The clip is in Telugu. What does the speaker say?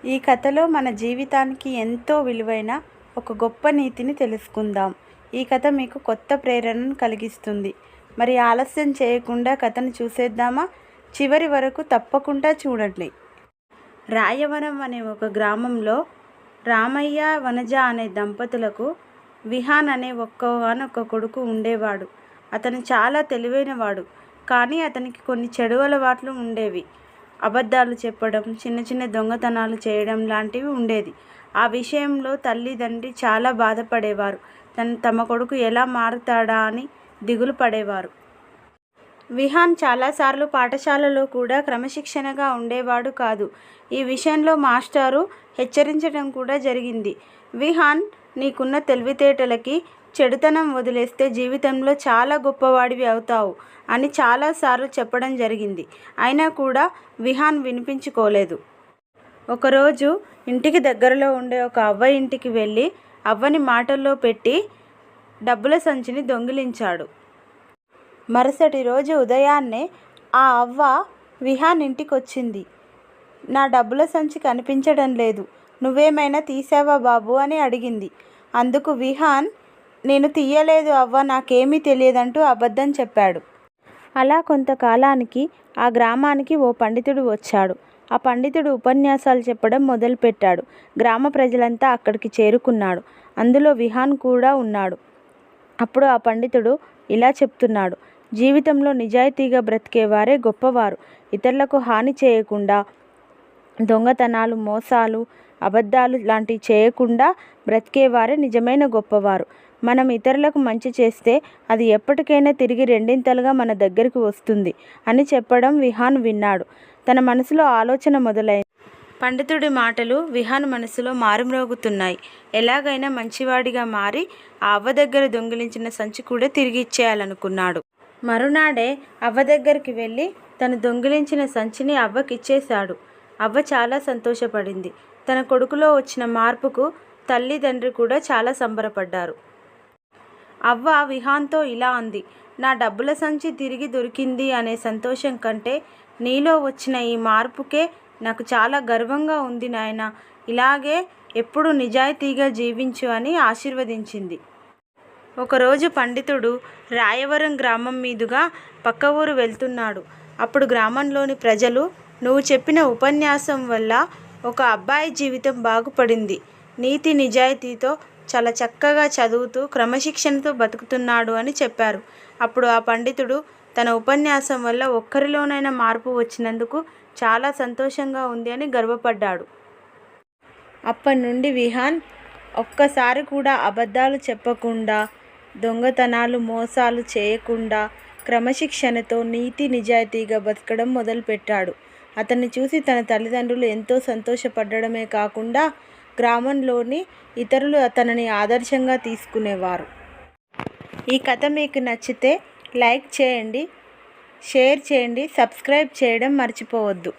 ఈ కథలో మన జీవితానికి ఎంతో విలువైన ఒక గొప్ప నీతిని తెలుసుకుందాం. ఈ కథ మీకు కొత్త ప్రేరణను కలిగిస్తుంది. మరి ఆలస్యం చేయకుండా కథను చూసేద్దామా? చివరి వరకు తప్పకుండా చూడండి. రాయవరం అనే ఒక గ్రామంలో రామయ్య, వనజ అనే దంపతులకు విహాన్ అనే ఒక్కగానొక్క కొడుకు ఉండేవాడు. అతను చాలా తెలివైనవాడు. కానీ అతనికి కొన్ని చెడు అలవాట్లు ఉండేవి. అబద్ధాలు చెప్పడం, చిన్న చిన్న దొంగతనాలు చేయడం లాంటివి ఉండేది. ఆ విషయంలో తల్లిదండ్రి చాలా బాధపడేవారు. తమ కొడుకు ఎలా మారుతాడా అని దిగులు పడేవారు. విహాన్ చాలాసార్లు పాఠశాలలో కూడా క్రమశిక్షణగా ఉండేవాడు కాదు. ఈ విషయంలో మాస్టారు హెచ్చరించడం కూడా జరిగింది. విహాన్, నీకున్న తెలివితేటలకి చెడుతనం వదిలేస్తే జీవితంలో చాలా గొప్పవాడివి అవుతావు అని చాలాసార్లు చెప్పడం జరిగింది. అయినా కూడా విహాన్ వినిపించుకోలేదు. ఒకరోజు ఇంటికి దగ్గరలో ఉండే ఒక అవ్వ ఇంటికి వెళ్ళి అవ్వని మాటల్లో పెట్టి డబ్బుల సంచిని దొంగిలించాడు. మరుసటి రోజు ఉదయాన్నే ఆ అవ్వ విహాన్ ఇంటికొచ్చింది. నా డబ్బుల సంచి కనిపించడం లేదు, నువ్వేమైనా తీసావా బాబు అని అడిగింది. అందుకు విహాన్, నేను తీయలేదు అవ్వ, నాకేమీ తెలియదంటూ అబద్ధం చెప్పాడు. అలా కొంతకాలానికి ఆ గ్రామానికి ఓ పండితుడు వచ్చాడు. ఆ పండితుడు ఉపన్యాసాలు చెప్పడం మొదలుపెట్టాడు. గ్రామ ప్రజలంతా అక్కడికి చేరుకున్నాడు. అందులో విహాన్ కూడా ఉన్నాడు. అప్పుడు ఆ పండితుడు ఇలా చెప్తున్నాడు: జీవితంలో నిజాయితీగా బ్రతికేవారే గొప్పవారు. ఇతరులకు హాని చేయకుండా, దొంగతనాలు, మోసాలు, అబద్ధాలు లాంటివి చేయకుండా బ్రతికేవారే నిజమైన గొప్పవారు. మనం ఇతరులకు మంచి చేస్తే అది ఎప్పటికైనా తిరిగి రెండింతలుగా మన దగ్గరికి వస్తుంది అని చెప్పడం విహాన్ విన్నాడు. తన మనసులో ఆలోచన మొదలైంది. పండితుడి మాటలు విహాన్ మనసులో మారుమ్రోగుతున్నాయి. ఎలాగైనా మంచివాడిగా మారి ఆ అవ్వ దగ్గర దొంగిలించిన సంచి కూడా తిరిగి ఇచ్చేయాలనుకున్నాడు. మరునాడే అవ్వ దగ్గరికి వెళ్ళి తను దొంగిలించిన సంచిని అవ్వకిచ్చేశాడు. అవ్వ చాలా సంతోషపడింది. తన కొడుకులో వచ్చిన మార్పుకు తల్లిదండ్రి కూడా చాలా సంబరపడ్డారు. అవ్వ విహాన్తో ఇలా అంది: నా డబ్బుల సంచి తిరిగి దొరికింది అనే సంతోషం కంటే నీలో వచ్చిన ఈ మార్పుకే నాకు చాలా గర్వంగా ఉంది నాయనా. ఇలాగే ఎప్పుడూ నిజాయితీగా జీవించు అని ఆశీర్వదించింది. ఒకరోజు పండితుడు రాయవరం గ్రామం మీదుగా పక్క ఊరు వెళ్తున్నాడు. అప్పుడు గ్రామంలోని ప్రజలు, నువ్వు చెప్పిన ఉపన్యాసం వల్ల ఒక అబ్బాయి జీవితం బాగుపడింది. నీతి నిజాయితీతో చాలా చక్కగా చదువుతూ క్రమశిక్షణతో బతుకుతున్నాడు అని చెప్పారు. అప్పుడు ఆ పండితుడు తన ఉపన్యాసం వల్ల ఒక్కరిలోనైనా మార్పు వచ్చినందుకు చాలా సంతోషంగా ఉంది అని గర్వపడ్డాడు. అప్పటి నుండి విహాన్ ఒక్కసారి కూడా అబద్ధాలు చెప్పకుండా, దొంగతనాలు, మోసాలు చేయకుండా క్రమశిక్షణతో నీతి నిజాయితీగా బతకడం మొదలుపెట్టాడు. అతన్ని చూసి తన తల్లిదండ్రులు ఎంతో సంతోషపడడమే కాకుండా గ్రామంలోని ఇతరులు అతనిని ఆదర్శంగా తీసుకునేవారు. ఈ కథ మీకు నచ్చితే లైక్ చేయండి, షేర్ చేయండి, సబ్స్క్రైబ్ చేయడం మర్చిపోవద్దు.